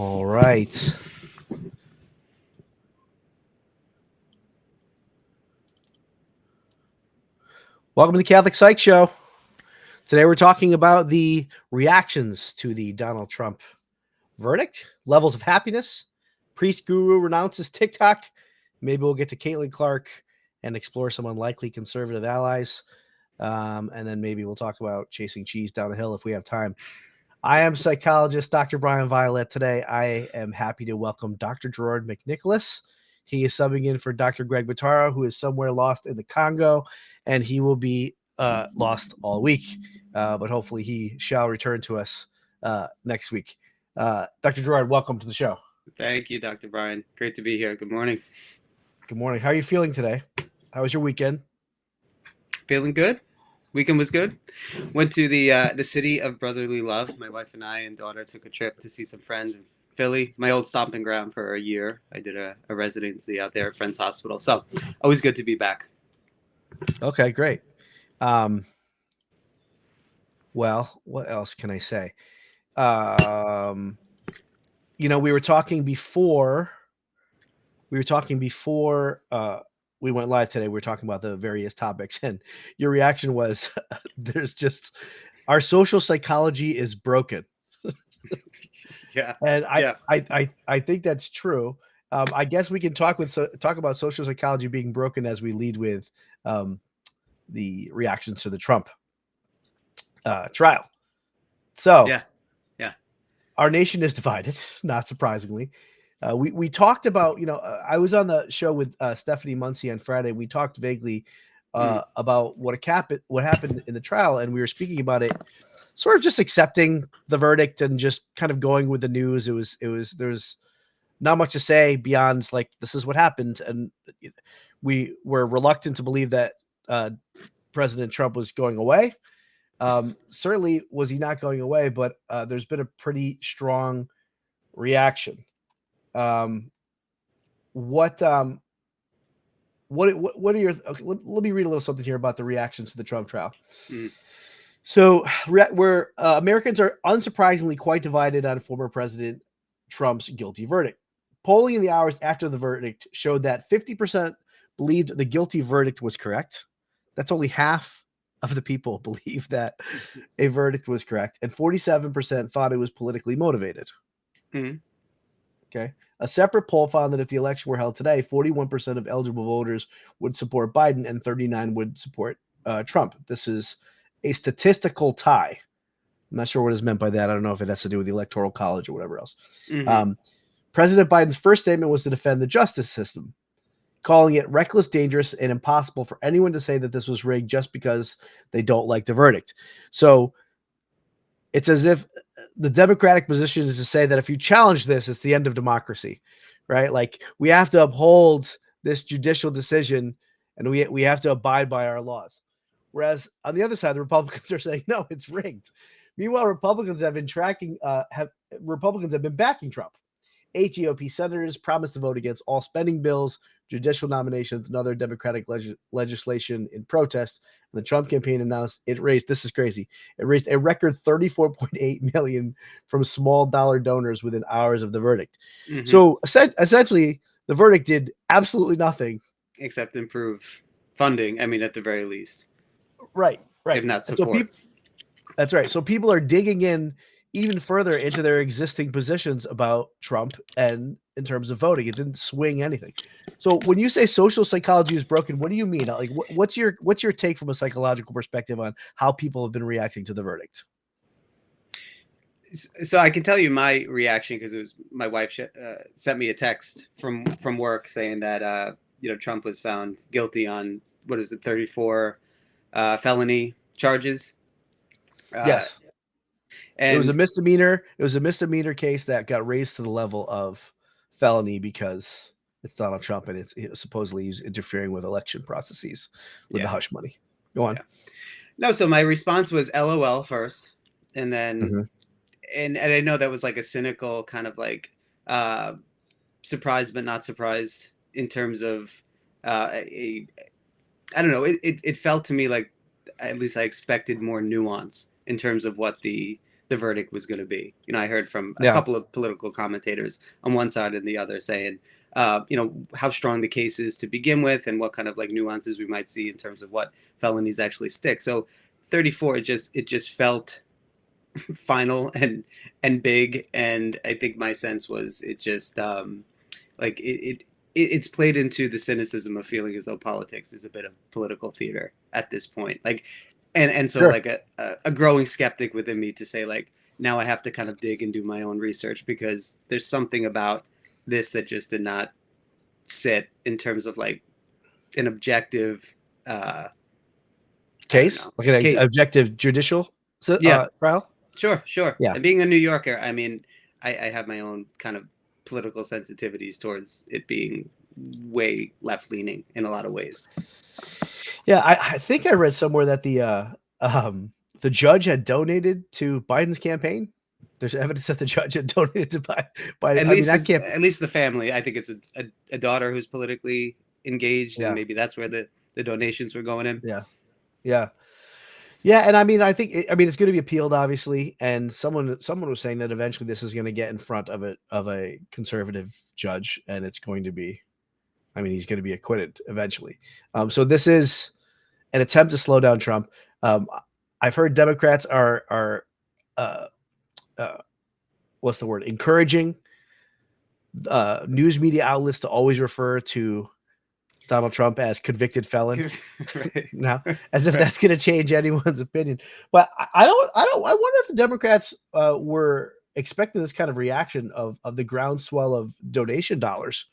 All right. Welcome to the CatholicPsych Show. Today we're talking about the reactions to the Donald Trump verdict, levels of happiness, priest guru renounces TikTok. Maybe we'll get to Caitlin Clark and explore some unlikely conservative allies. And then maybe we'll talk about chasing cheese down a hill if we have time. I am psychologist Dr. Bryan Violette. Today, I am happy to welcome Dr. Gerard McNicholas. He is subbing in for Dr. Greg Batara, who is somewhere lost in the Congo, and he will be lost all week. But hopefully he shall return to us next week. Dr. Gerard, welcome to the show. Thank you, Dr. Bryan. Great to be here. Good morning. Good morning. How are you feeling today? How was your weekend? Feeling good. Weekend was good. Went to the city of brotherly love. My wife and I and daughter took a trip to see some friends in Philly, my old stomping ground for a year. I did a residency out there at Friends Hospital. So always good to be back. Okay, great. Well, what else can I say? We were talking before we went live today. We were talking about the various topics, and your reaction was there's just our social psychology is broken. Yeah. And Yeah. I think that's true. I guess we can talk about social psychology being broken as we lead with the reactions to the Trump trial. So Yeah. our nation is divided, not surprisingly. We talked about, I was on the show with Stephanie Muncie on Friday. We talked vaguely about what happened in the trial, and we were speaking about it, sort of just accepting the verdict and just kind of going with the news. There's not much to say beyond like this is what happened, and we were reluctant to believe that President Trump was going away. Certainly was he not going away, but there's been a pretty strong reaction. What are your? Okay, let me read a little something here about the reactions to the Trump trial. So where Americans are unsurprisingly quite divided on former President Trump's guilty verdict. Polling in the hours after the verdict showed that 50% believed the guilty verdict was correct. That's only half of the people believe that a verdict was correct, and 47% thought it was politically motivated. Okay. A separate poll found that if the election were held today, 41% of eligible voters would support Biden and 39% would support Trump. This is a statistical tie. I'm not sure what is meant by that. I don't know if it has to do with the Electoral College or whatever else. President Biden's first statement was to defend the justice system, calling it reckless, dangerous, and impossible for anyone to say that this was rigged just because they don't like the verdict. So it's as if the Democratic position is to say that if you challenge this, it's the end of democracy, right? Like we have to uphold this judicial decision and we have to abide by our laws. Whereas on the other side, the Republicans are saying, no, it's rigged. Meanwhile, Republicans have been backing Trump. 8 GOP senators promised to vote against all spending bills, judicial nominations, and other Democratic legislation in protest. And the Trump campaign announced it raised a record $34.8 million from small dollar donors within hours of the verdict. So essentially, the verdict did absolutely nothing except improve funding. I mean, at the very least, right, if not support. That's right. So people are digging in even further into their existing positions about Trump and in terms of voting. It didn't swing anything. So when you say social psychology is broken, what do you mean? Like, what's your take from a psychological perspective on how people have been reacting to the verdict? So I can tell you my reaction because it was my wife sent me a text from work saying that Trump was found guilty on 34 felony charges. Yes. And it was a misdemeanor. It was a misdemeanor case that got raised to the level of felony because it's Donald Trump and it's supposedly he's interfering with election processes with the hush money. Go on. Yeah. No, so my response was LOL first, and then and I know that was like a cynical kind of like surprised but not surprised in terms of I don't know. It felt to me like at least I expected more nuance in terms of what the the verdict was going to be. I heard from a Yeah. couple of political commentators on one side and the other saying, how strong the case is to begin with and what kind of like nuances we might see in terms of what felonies actually stick. So 34, it just felt final and big. And I think my sense was it just it's played into the cynicism of feeling as though politics is a bit of political theater at this point. Like, and so Sure. like a growing skeptic within me to say like, now I have to kind of dig and do my own research because there's something about this that just did not sit in terms of like an objective Case, like an case. objective judicial trial. Sure. Yeah. And being a New Yorker, I mean, I have my own kind of political sensitivities towards it being way left leaning in a lot of ways. Yeah, I think I read somewhere that the judge had donated to Biden's campaign. There's evidence that the judge had donated to Biden. At least the family. I think it's a daughter who's politically engaged, and maybe that's where the donations were going in. Yeah, and I mean, I mean, it's going to be appealed, obviously, and someone was saying that eventually this is going to get in front of a conservative judge, and it's going to be, I mean, he's going to be acquitted eventually. So this is an attempt to slow down Trump. I've heard Democrats are what's the word? Encouraging news media outlets to always refer to Donald Trump as convicted felon. Right. Now, as if that's going to change anyone's opinion. But I wonder if the Democrats were expecting this kind of reaction of the groundswell of donation dollars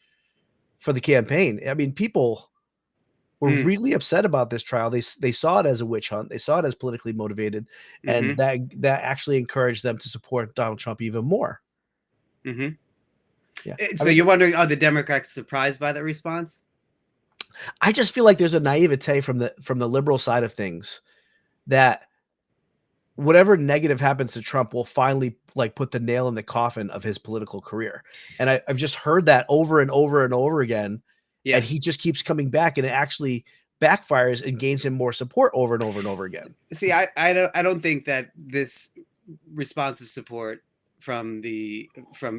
for the campaign. I mean, people were really upset about this trial. They saw it as a witch hunt. They saw it as politically motivated, and that actually encouraged them to support Donald Trump even more. Yeah. So you're wondering, are the Democrats surprised by that response? I just feel like there's a naivete from the liberal side of things that whatever negative happens to Trump will finally like put the nail in the coffin of his political career. And I've just heard that over and over and over again. Yeah. And he just keeps coming back, and it actually backfires and gains him more support over and over and over again. See, I don't think that this response of support from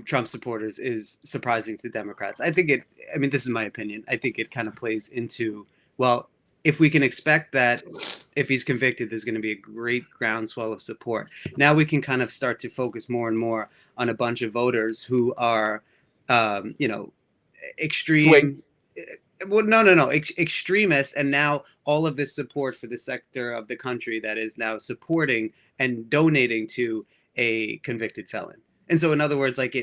Trump supporters is surprising to Democrats. I mean, this is my opinion. I think it kind of plays into, well, if we can expect that if he's convicted, there's going to be a great groundswell of support. Now we can kind of start to focus more and more on a bunch of voters who are, extreme. Well, no, extremists. And now all of this support for the sector of the country that is now supporting and donating to a convicted felon. And so in other words, like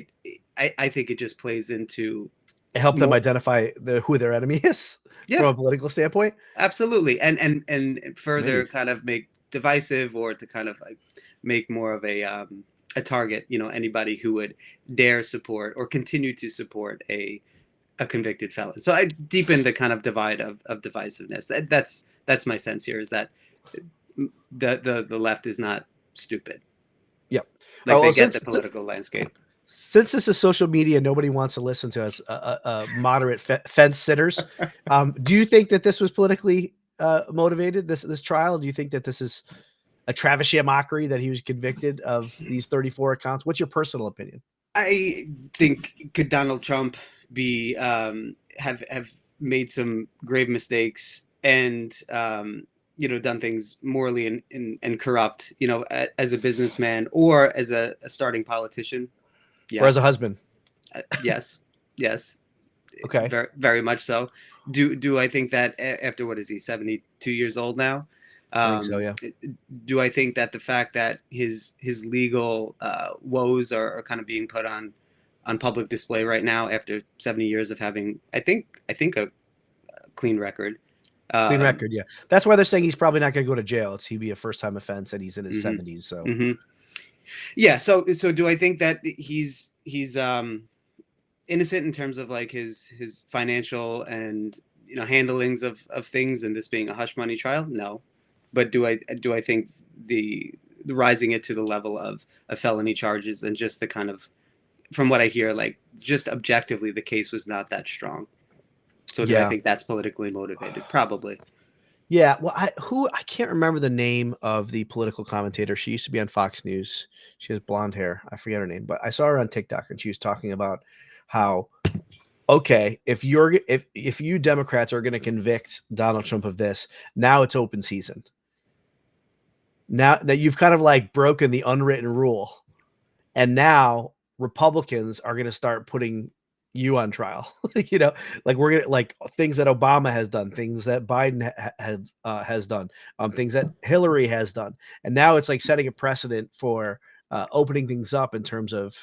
I think it just plays into help them identify who their enemy is from a political standpoint. Absolutely. And further kind of make divisive, or to kind of like make more of a target, anybody who would dare support or continue to support a convicted felon. So I deepen the kind of divide of divisiveness. That's my sense here, is that the left is not stupid. Yep. Like they get the political landscape. Since this is social media, nobody wants to listen to us moderate fence sitters. Do you think that this was politically motivated, this trial? Do you think that this is a Travis mockery that he was convicted of these 34 accounts? What's your personal opinion? I think, could Donald Trump be have made some grave mistakes and done things morally and corrupt, as a businessman or as a starting politician? Or as a husband? Yes. Okay. Very, very much so. Do I think that after, what is he, 72 years old now? I think so, yeah. Do I think that the fact that his legal woes are kind of being put on public display right now after 70 years of having, I think a clean record. Clean record, yeah. That's why they're saying he's probably not going to go to jail. He'd be a first-time offense, and he's in his 70s. So, yeah. So do I think that he's innocent in terms of like his financial and handlings of things, and this being a hush money trial? No, but do I think the rising it to the level of felony charges and just the kind of, from what I hear, like just objectively, the case was not that strong. So do I think that's politically motivated? Probably. Yeah, well, I can't remember the name of the political commentator. She used to be on Fox News. She has blonde hair. I forget her name, but I saw her on TikTok, and she was talking about how, okay, if you Democrats are going to convict Donald Trump of this, now it's open season. Now that you've kind of like broken the unwritten rule, and now Republicans are going to start putting you on trial. Like we're gonna, like, things that Obama has done, things that Biden has done, things that Hillary has done, and now it's like setting a precedent for opening things up in terms of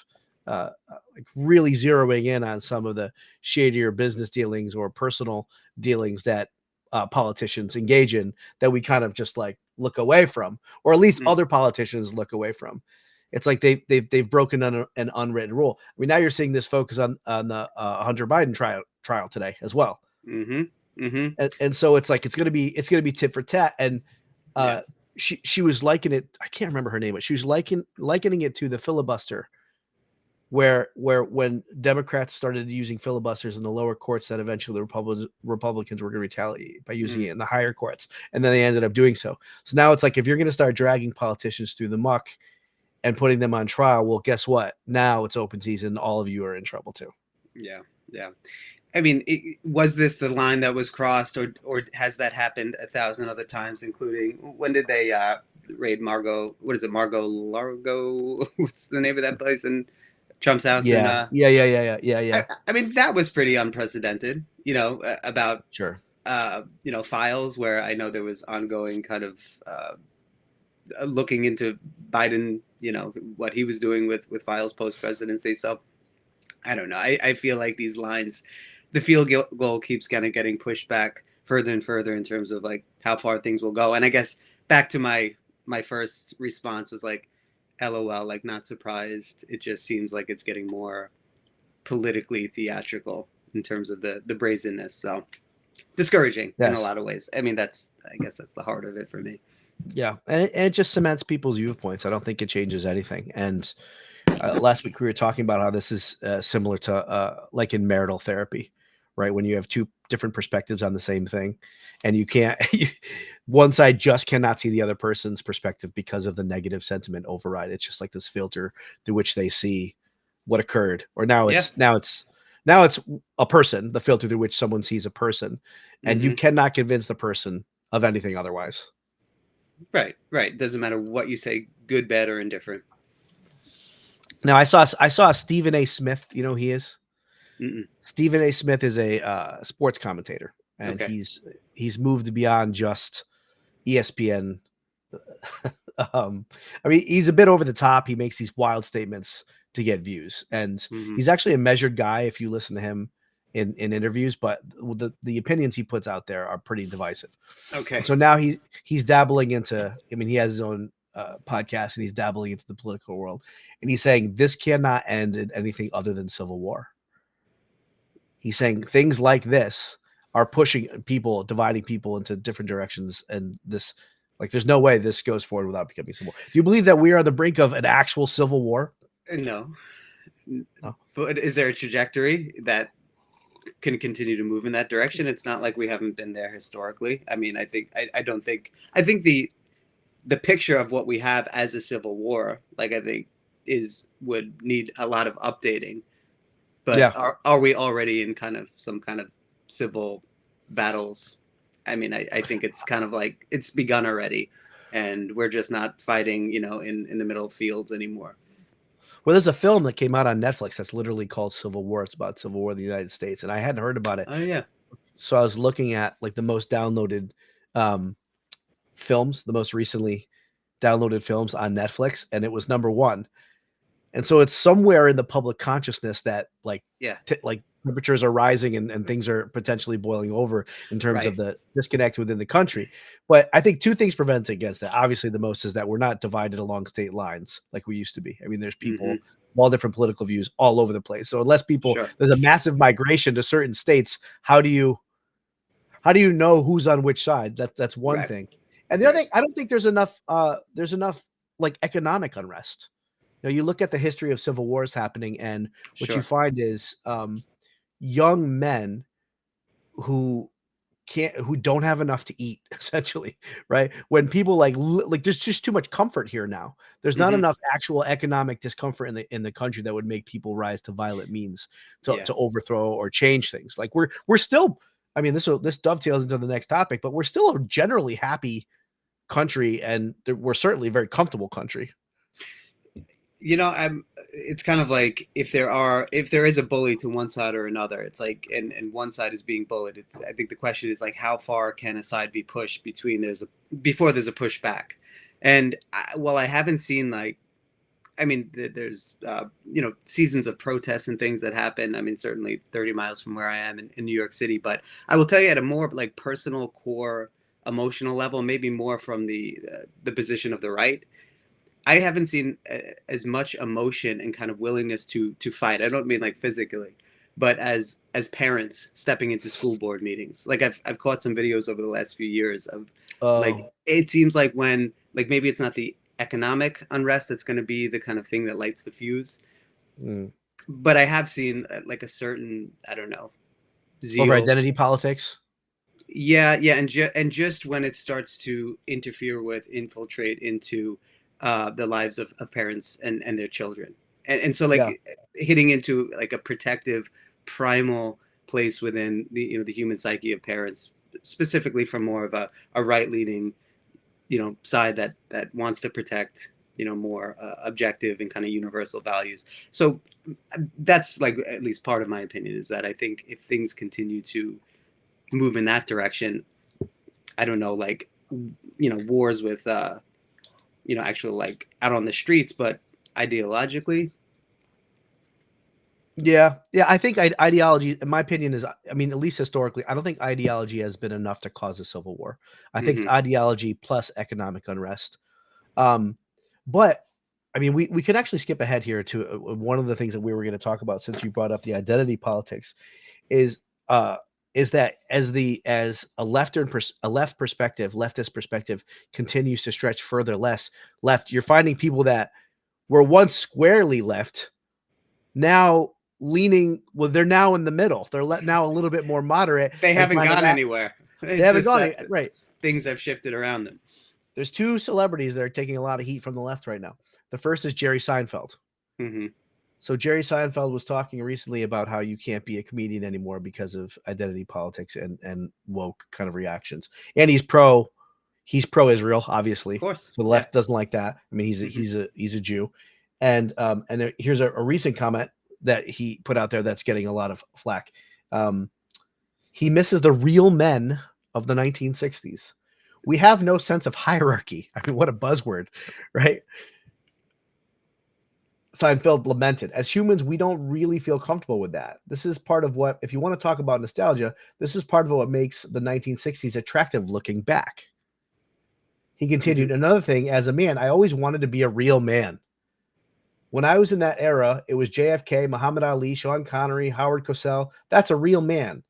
like really zeroing in on some of the shadier business dealings or personal dealings that politicians engage in, that we kind of just like look away from, or at least Mm. other politicians look away from. It's like they've broken an unwritten rule. I mean, now you're seeing this focus on the Hunter Biden trial today as well, Mm-hmm. Mm-hmm. and so it's like it's gonna be tit for tat. And Yeah. uh, she was likening it. I can't remember her name, but she was likening it to the filibuster, where when Democrats started using filibusters in the lower courts, that eventually the Republicans were going to retaliate by using it in the higher courts, and then they ended up doing so. So now it's like, if you're going to start dragging politicians through the muck and putting them on trial, well, guess what? Now it's open season. All of you are in trouble too. Yeah. Yeah. I mean, was this the line that was crossed, or has that happened 1,000 other times, including when did they raid Margot? What is it, Margot Largo? What's the name of that place in Trump's house? And Yeah. I mean, that was pretty unprecedented. About Sure. files where I know there was ongoing kind of looking into Biden, what he was doing with files post presidency. So I don't know. I feel like these lines, the field goal keeps kind of getting pushed back further and further in terms of like how far things will go. And I guess back to my first response was like, LOL, like not surprised. It just seems like it's getting more politically theatrical in terms of the brazenness. So discouraging in a Yes. lot of ways. I mean, I guess that's the heart of it for me. Yeah, and it just cements people's viewpoints. I don't think it changes anything. And last week we were talking about how this is similar to like in marital therapy, right? When you have two different perspectives on the same thing, and you can't, one side just cannot see the other person's perspective because of the negative sentiment override. It's just like this filter through which they see what occurred. Or now Yeah. it's a person, the filter through which someone sees a person, and you Mm-hmm. cannot convince the person of anything otherwise. Right. Right. Doesn't matter what you say, good, bad, or indifferent. Now I saw Stephen A. Smith. You know who he is? Mm-mm. Stephen A. Smith is a sports commentator, and Okay. he's moved beyond just ESPN. I mean, he's a bit over the top. He makes these wild statements to get views, and Mm-hmm. he's actually a measured guy if you listen to him in interviews. But the opinions he puts out there are pretty divisive. Okay. So now he's dabbling into. I mean, he has his own podcast, and he's dabbling into the political world, and he's saying this cannot end in anything other than civil war. He's saying things like this are pushing people, dividing people into different directions, and this, like, there's no way this goes forward without becoming civil war. Do you believe that we are on the brink of an actual civil war? No. No. But is there a trajectory that can continue to move in that direction? It's not like we haven't been there historically. I mean, I think the picture of what we have as a civil war, like I think would need a lot of updating. But Yeah. are we already in kind of some kind of civil battles? I mean, I think it's kind of like it's begun already, and we're just not fighting, in the middle of fields anymore. Well, there's a film that came out on Netflix that's literally called Civil War. It's about Civil War in the United States, and I hadn't heard about it. Oh yeah. So I was looking at like the most downloaded films, the most recently downloaded films on Netflix, and it was number one. And so it's somewhere in the public consciousness that like Yeah. like temperatures are rising, and things are potentially boiling over in terms Right. of the disconnect within the country. But I think two things prevent against that. Obviously, the most is that we're not divided along state lines like we used to be. I mean, there's people Mm-hmm. of all different political views all over the place. So unless Sure. there's a massive migration to certain states, how do you know who's on which side? That's one Right. thing. And the other Right. thing, I don't think there's enough like economic unrest. You look at the history of civil wars happening, and what you Sure. find is young men who who don't have enough to eat, essentially, right? When people like there's just too much comfort here now. There's not enough actual economic discomfort in the country that would make people rise to violent means to overthrow or change things. Like we're still, I mean, this dovetails into the next topic, but we're still a generally happy country, and we're certainly a very comfortable country. It's kind of like if there is a bully to one side or another, it's like, and one side is being bullied. I think the question is like, how far can a side be pushed before there's a pushback? And while I haven't seen there's seasons of protests and things that happen. I mean, certainly 30 miles from where I am in New York City, but I will tell you at a more like personal core emotional level, maybe more from the position of the right, I haven't seen as much emotion and kind of willingness to fight. I don't mean like physically, but as parents stepping into school board meetings. Like I've caught some videos over the last few years of like, it seems like when, like, maybe it's not the economic unrest that's going to be the kind of thing that lights the fuse. But I have seen like a certain, I don't know, zeal. Over identity politics. Yeah. And just when it starts to infiltrate into the lives of parents and their children. And so like hitting into like a protective primal place within the human psyche of parents, specifically from more of a right-leaning, side that wants to protect, more objective and kind of universal values. So that's like, at least part of my opinion is that I think if things continue to move in that direction, I don't know, like, wars with, actual like out on the streets, but ideologically. Yeah. I think ideology, in my opinion, is, I mean, at least historically, I don't think ideology has been enough to cause a civil war. I think ideology plus economic unrest. But I mean, we could actually skip ahead here to one of the things that we were going to talk about, since you brought up the identity politics, is that as a leftist perspective continues to stretch further left, you're finding people that were once squarely left now leaning, they're now in the middle. They're now a little bit more moderate. They haven't gone anywhere. They haven't gone, right. Things have shifted around them. There's two celebrities that are taking a lot of heat from the left right now. The first is Jerry Seinfeld. So Jerry Seinfeld was talking recently about how you can't be a comedian anymore because of identity politics and woke kind of reactions. And he's pro Israel, obviously. Of course. So the left doesn't like that. I mean, he's a Jew. And here's a recent comment that he put out there that's getting a lot of flack. He misses the real men of the 1960s. We have no sense of hierarchy. I mean, what a buzzword, right? Seinfeld lamented, as humans, we don't really feel comfortable with that. This is part of what, if you want to talk about nostalgia, this is part of what makes the 1960s attractive looking back. He continued, another thing, as a man, I always wanted to be a real man. When I was in that era, it was JFK, Muhammad Ali, Sean Connery, Howard Cosell. That's a real man.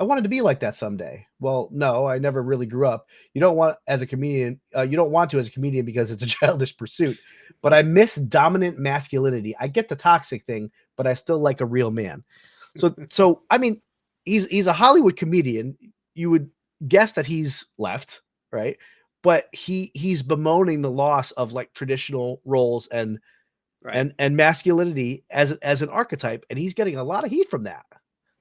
I wanted to be like that someday. Well, no, I never really grew up. You don't want as a comedian, because it's a childish pursuit. But I miss dominant masculinity. I get the toxic thing, but I still like a real man. So I mean, he's a Hollywood comedian. You would guess that he's left, right? But he's bemoaning the loss of like traditional roles and masculinity as an archetype, and he's getting a lot of heat from that.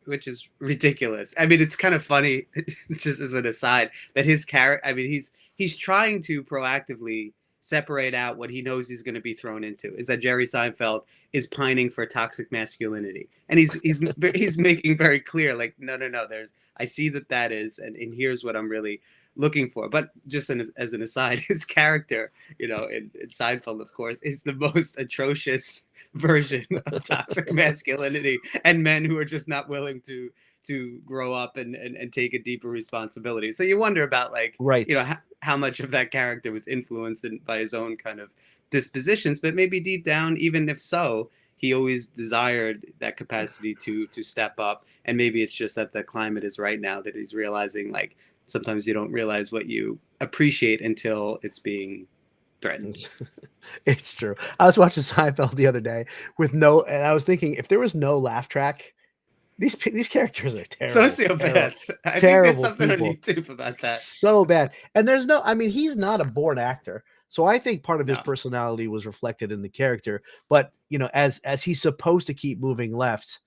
Which is ridiculous. I mean, it's kind of funny, just as an aside, that his character, I mean, he's trying to proactively separate out what he knows he's going to be thrown into, is that Jerry Seinfeld is pining for toxic masculinity. And he's making very clear, like, no, I see that is, and here's what I'm really looking for. But just as an aside, his character, in Seinfeld, of course, is the most atrocious version of toxic masculinity and men who are just not willing to grow up and take a deeper responsibility. So you wonder about, like, how much of that character was influenced by his own kind of dispositions, but maybe deep down, even if so, he always desired that capacity to step up. And maybe it's just that the climate is right now that he's realizing, like, sometimes you don't realize what you appreciate until it's being threatened. It's true. I was watching Seinfeld the other day and I was thinking, if there was no laugh track, These characters are terrible. Sociopaths. I think there's Terrible something people. on YouTube about that. So bad. And there's no, I mean, he's not a born actor. So I think part of his No. personality was reflected in the character. But, you know, as he's supposed to keep moving left,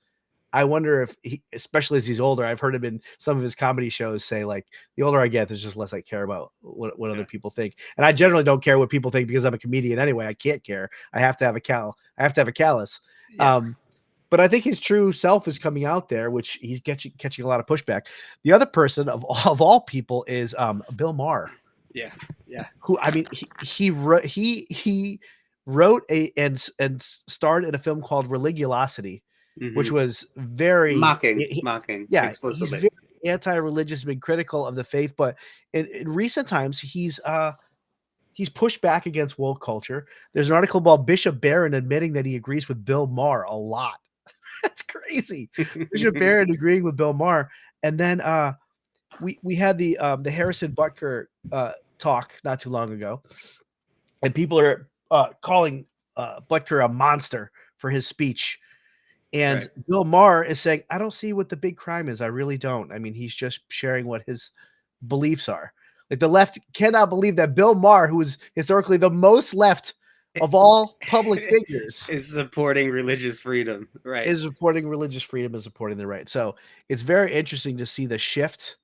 I wonder if he, especially as he's older, I've heard him in some of his comedy shows say, like, the older I get, there's just less I care about what other people think. And I generally don't care what people think because I'm a comedian anyway. I can't care. I have to have a callus. Yes. But I think his true self is coming out there, which he's catching a lot of pushback. The other person of all people is Bill Maher. Yeah. Who, I mean, he wrote and starred in a film called Religiosity, which was very mocking, yeah, explicitly. he's very anti-religious, been critical of the faith, but in recent times he's pushed back against woke culture. There's an article about Bishop Barron admitting that he agrees with Bill Maher a lot. That's crazy. Bishop Barron agreeing with Bill Maher. And then we had the Harrison Butker talk not too long ago, and people are calling Butker a monster for his speech. And Bill Maher is saying, I don't see what the big crime is. I really don't. I mean, he's just sharing what his beliefs are. Like, the left cannot believe that Bill Maher, who is historically the most left of all public figures, is supporting religious freedom, right? Is supporting religious freedom and supporting the right. So it's very interesting to see the shift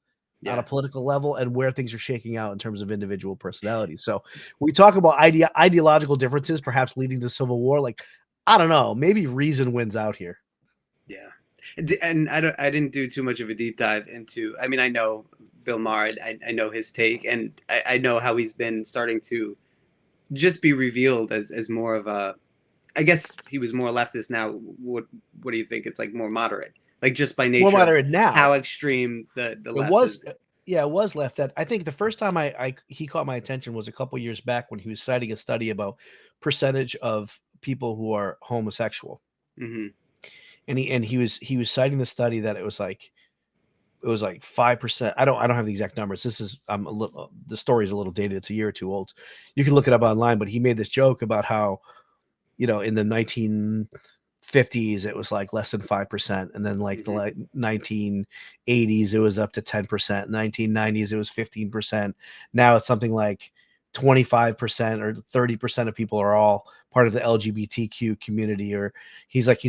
on a political level and where things are shaking out in terms of individual personalities. So we talk about ideological differences, perhaps leading to civil war. Like, I don't know, maybe reason wins out here. Yeah. And I didn't do too much of a deep dive into, I mean, I know Bill Maher, I know his take, and I know how he's been starting to just be revealed as more of a, I guess he was more leftist now. What do you think? It's like more moderate, like just by nature more moderate now. How extreme the left was. Is. Yeah, it was left. That I think the first time he caught my attention was a couple years back when he was citing a study about percentage of people who are homosexual, and he was citing the study that it was like 5%. I don't have the exact numbers. This is the story is a little dated. It's a year or two old. You can look it up online. But he made this joke about how, you know, in the 1950s it was like less than 5%, and then like the 1980s it was up to 10%. 1990s it was 15%. Now it's something like 25% or 30% of people are all part of the LGBTQ community. Or he's like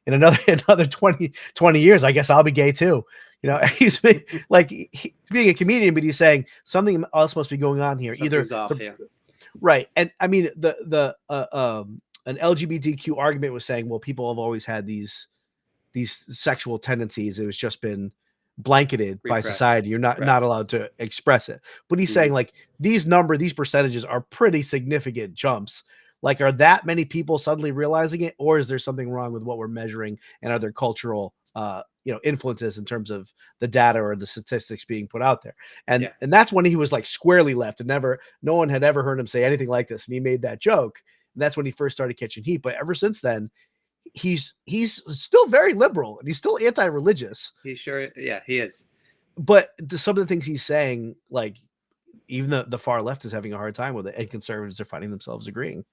in another 20 years, I guess I'll be gay too. You know, he's like being a comedian, but he's saying something else must be going on here. Something's off, right. And I mean, an LGBTQ argument was saying, well, people have always had these sexual tendencies. It was just been blanketed by society. You're not allowed to express it. But he's saying, like, these percentages are pretty significant jumps. Like, are that many people suddenly realizing it, or is there something wrong with what we're measuring, and are there cultural influences in terms of the data or the statistics being put out there? And that's when he was like squarely left, and no one had ever heard him say anything like this. And he made that joke. And that's when he first started catching heat. But ever since then, he's still very liberal, and he's still anti-religious. He is. But some of the things he's saying, like, even the far left is having a hard time with it, and conservatives are finding themselves agreeing.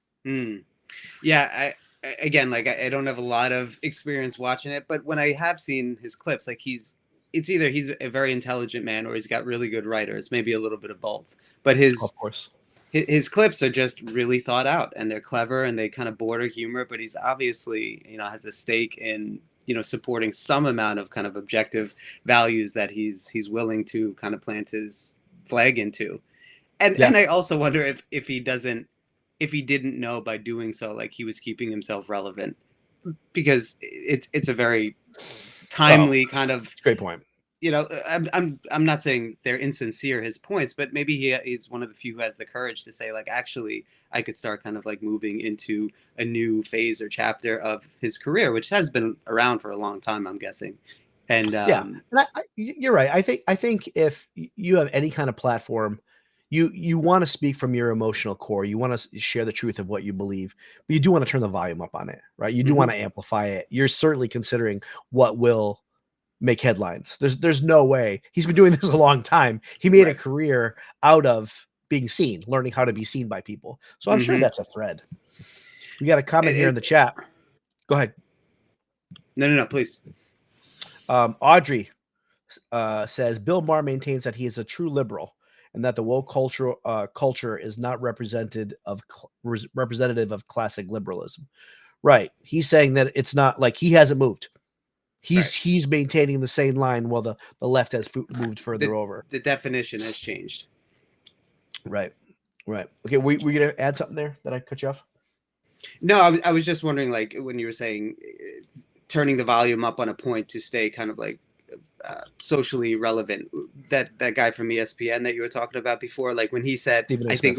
Yeah, I don't have a lot of experience watching it, but when I have seen his clips, like it's either he's a very intelligent man or he's got really good writers, maybe a little bit of both. But of course, his clips are just really thought out, and they're clever, and they kind of border humor, but he's obviously, has a stake in, supporting some amount of kind of objective values that he's willing to kind of plant his flag into. And I also wonder if he didn't know by doing so, like, he was keeping himself relevant, because it's a very timely kind of great point. I'm not saying they're insincere, his points, but maybe he's one of the few who has the courage to say, like, actually, I could start kind of like moving into a new phase or chapter of his career, which has been around for a long time, I'm guessing. And you're right. I think if you have any kind of platform, you want to speak from your emotional core. You want to share the truth of what you believe, but you do want to turn the volume up on it, right? You do want to amplify it. You're certainly considering what will make headlines. There's no way. He's been doing this a long time. He made a career out of being seen, learning how to be seen by people. So I'm sure that's a thread. We got a comment here in the chat. Go ahead. No, please. Audrey says Bill Maher maintains that he is a true liberal and that the woke culture is not representative of classic liberalism. Right. He's saying that it's not like he hasn't moved. He's maintaining the same line while the left has moved further over. The definition has changed. Right. Okay, we gonna add something there that I cut you off? No, I was just wondering, like, when you were saying turning the volume up on a point to stay kind of like socially relevant. That guy from ESPN that you were talking about before, like when he said, I think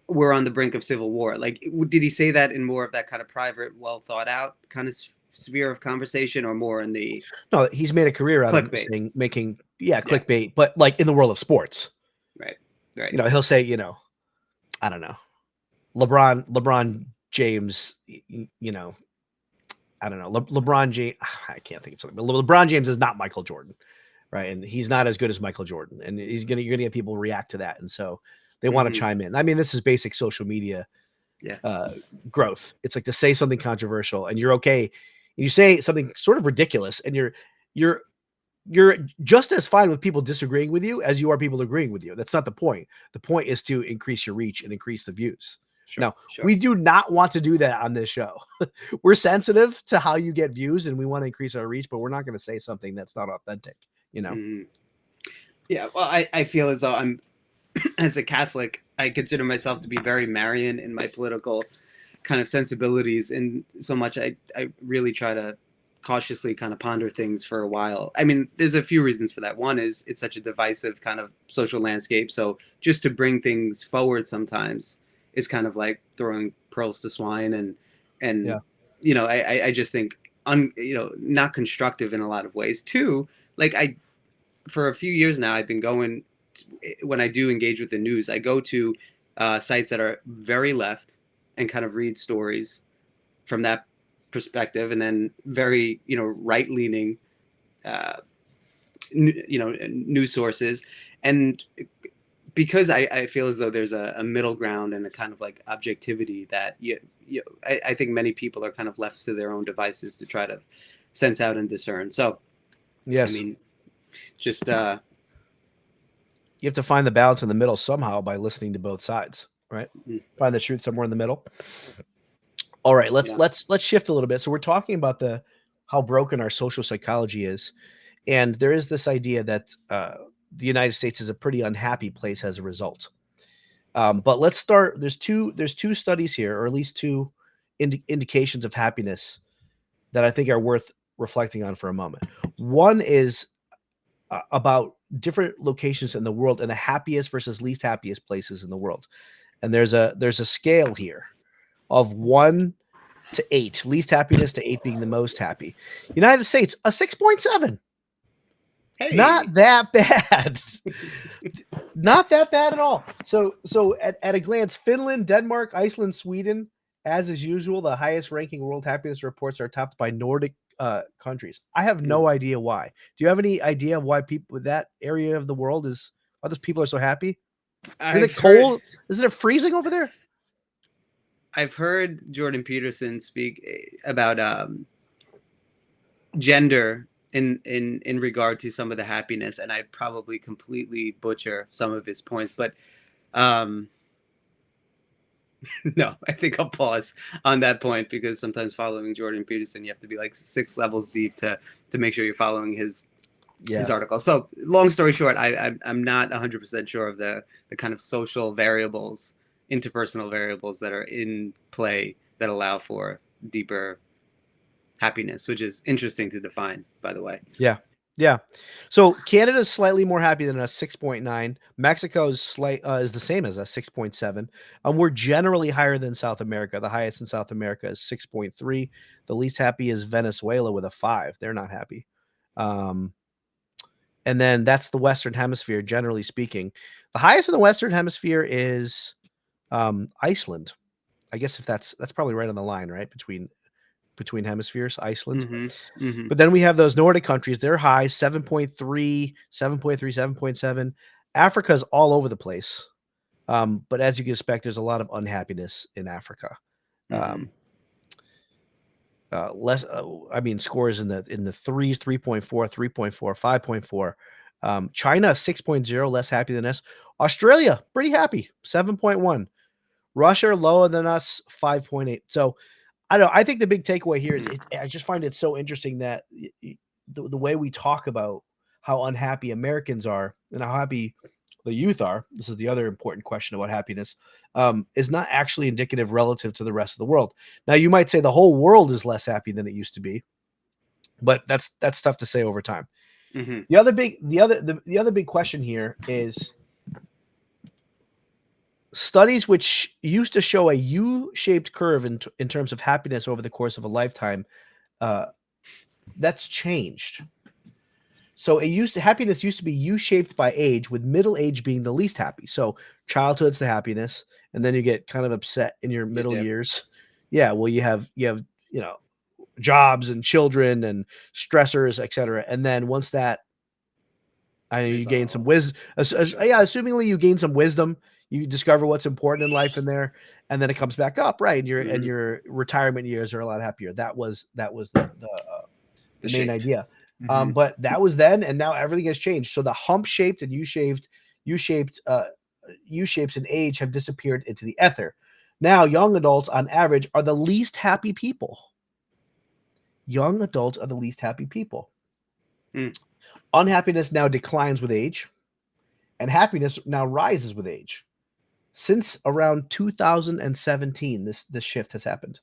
we're on the brink of civil war. Like, did he say that in more of that kind of private, well thought out kind of sphere of conversation, or more in the? No, he's made a career out of making clickbait, but like in the world of sports. Right. You know, he'll say, I don't know, LeBron James, I don't know. LeBron James, I can't think of something, but LeBron James is not Michael Jordan, right? And he's not as good as Michael Jordan, and you're gonna get people react to that, and so they want to chime in. I mean, this is basic social media growth. It's like to say something controversial, and you're okay. And you say something sort of ridiculous, and you're just as fine with people disagreeing with you as you are people agreeing with you. That's not the point. The point is to increase your reach and increase the views. Now, we do not want to do that on this show. We're sensitive to how you get views, and we want to increase our reach, but we're not going to say something that's not authentic, Yeah, well, I feel as though I'm, as a Catholic, I consider myself to be very Marian in my political kind of sensibilities, and so much I really try to cautiously kind of ponder things for a while. I mean, there's a few reasons for that. One is it's such a divisive kind of social landscape, so just to bring things forward sometimes is kind of like throwing pearls to swine, and I just think not constructive in a lot of ways. Two, like for a few years now, I've been going, when I do engage with the news, I go to sites that are very left and kind of read stories from that perspective, and then very right leaning news sources, and because I feel as though there's a middle ground and a kind of like objectivity that I think many people are kind of left to their own devices to try to sense out and discern. So, yes, I mean, just you have to find the balance in the middle somehow by listening to both sides, right? Find the truth somewhere in the middle. All right, let's shift a little bit. So we're talking about how broken our social psychology is, and there is this idea that the United States is a pretty unhappy place as a result. But let's start. There's two studies here, or at least two indications of happiness that I think are worth reflecting on for a moment. One is about different locations in the world and the happiest versus least happiest places in the world. And there's a scale here of 1 to 8, least happiness to 8 being the most happy. United States, a 6.7. Hey. Not that bad. Not that bad at all. So at a glance, Finland, Denmark, Iceland, Sweden, as is usual, the highest ranking world happiness reports are topped by Nordic countries. I have no idea why. Do you have any idea of why people with that area of the world why those people are so happy? Is it cold? Isn't it freezing over there? I've heard Jordan Peterson speak about gender in regard to some of the happiness, and I probably completely butcher some of his points, but no, I think I'll pause on that point, because sometimes following Jordan Peterson, you have to be like 6 levels deep to make sure you're following his article. So long story short, I'm not 100% sure of the kind of social variables, interpersonal variables that are in play that allow for deeper happiness, which is interesting to define, by the way. Yeah. So Canada's slightly more happy than a 6.9. Mexico's is the same as a 6.7. We're generally higher than South America. The highest in South America is 6.3. The least happy is Venezuela with a 5. They're not happy. And then that's the Western Hemisphere, generally speaking. The highest in the Western Hemisphere is Iceland. I guess if that's probably right on the line, right? Between hemispheres, Iceland. But then we have those Nordic countries. They're high, 7.3, 7.3, 7.7. Africa's all over the place. But as you can expect, there's a lot of unhappiness in Africa. less. Scores in the threes, 3.4, 3.4, 5.4. China 6.0, less happy than us. Australia pretty happy, 7.1. Russia lower than us, 5.8. So I don't know. I think the big takeaway here is I just find it so interesting that the way we talk about how unhappy Americans are and how happy the youth are, this is the other important question about happiness, is not actually indicative relative to the rest of the world. Now, you might say the whole world is less happy than it used to be, but that's tough to say over time. Mm-hmm. The other big question here is studies which used to show a U-shaped curve in terms of happiness over the course of a lifetime, that's changed. So happiness used to be U-shaped by age, with middle age being the least happy. So childhood's the happiness, and then you get kind of upset in your middle years. Yeah, well, you have jobs and children and stressors, etc. And then once that, you gain some wisdom. Assumingly you gain some wisdom, you discover what's important in life in there, and then it comes back up, right? And your retirement years are a lot happier. That was the main idea. Mm-hmm. But that was then, and now everything has changed. So the hump-shaped and U-shaped U-shapes in age have disappeared into the ether. Now, young adults on average are the least happy people. Young adults are the least happy people. Unhappiness now declines with age, and happiness now rises with age. Since around 2017, this shift has happened.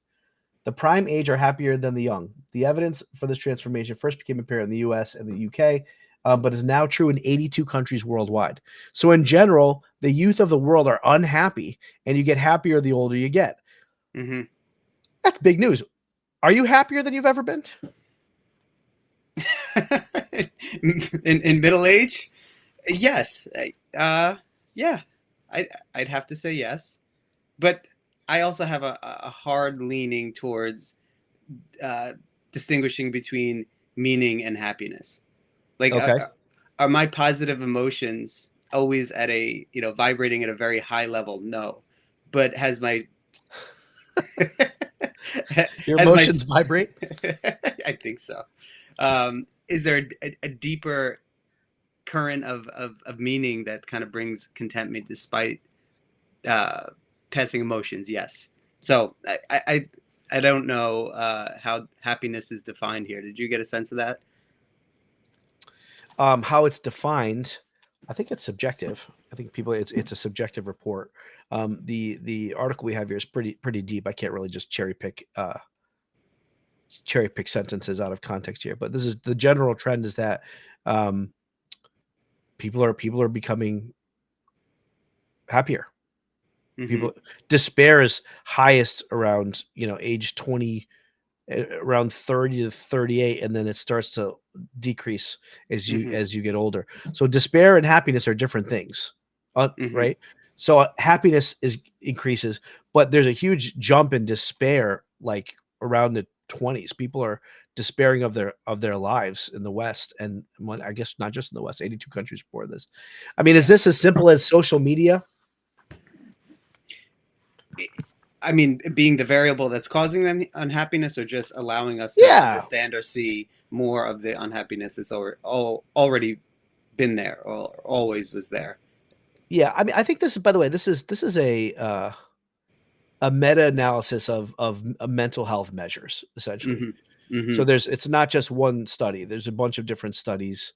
The prime age are happier than the young. The evidence for this transformation first became apparent in the US and the UK, but is now true in 82 countries worldwide. So in general, the youth of the world are unhappy, and you get happier the older you get. Mm-hmm. That's big news. Are you happier than you've ever been? in middle age? Yes. Yeah. I'd have to say yes. But I also have a hard leaning towards distinguishing between meaning and happiness. Like, Okay. are my positive emotions always at a, vibrating at a very high level? No. But has my Your emotions vibrate? I think so. Is there a deeper current of meaning that kind of brings contentment despite passing emotions? Yes. So I don't know how happiness is defined here. Did you get a sense of that? How it's defined, I think it's subjective. I think it's a subjective report. The article we have here is pretty deep. I can't really just cherry pick sentences out of context here, but this is the general trend is that people are becoming happier. Mm-hmm. Despair is highest around age 20, around 30 to 38, and then it starts to decrease as you get older. So despair and happiness are different things, right? So happiness increases, but there's a huge jump in despair, like around the 20s. People are despairing of their lives in the West, and I guess not just in the West. 82 countries before this. I mean, is this as simple as social media? I mean, being the variable that's causing them unhappiness, or just allowing us to understand or see more of the unhappiness that's already been there or always was there. Yeah, I mean, I think this is, by the way, this is a meta-analysis of mental health measures, essentially. So it's not just one study. There's a bunch of different studies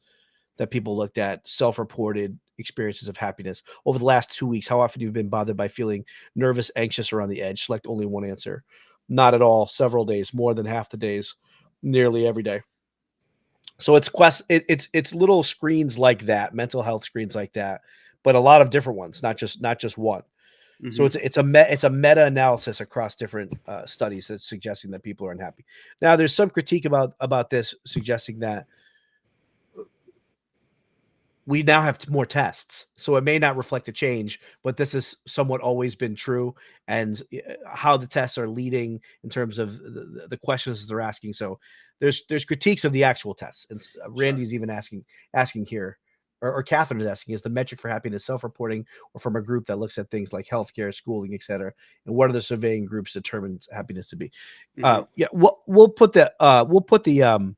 that people looked at, self-reported experiences of happiness over the last 2 weeks. How often you've been bothered by feeling nervous, anxious, or on the edge? Select only one answer. Not at all. Several days, more than half the days, nearly every day. So it's little screens like that, mental health screens like that, but a lot of different ones, not just one. So it's a meta-analysis across different studies that's suggesting that people are unhappy. Now, there's some critique about this, suggesting that we now have more tests, so it may not reflect a change, but this has somewhat always been true, and how the tests are leading in terms of the questions they're asking. So there's critiques of the actual tests, and Randy's even asking here or Catherine is asking, is the metric for happiness self-reporting or from a group that looks at things like healthcare, schooling, etc.? And what are the surveying groups determines happiness to be? Yeah, we'll put the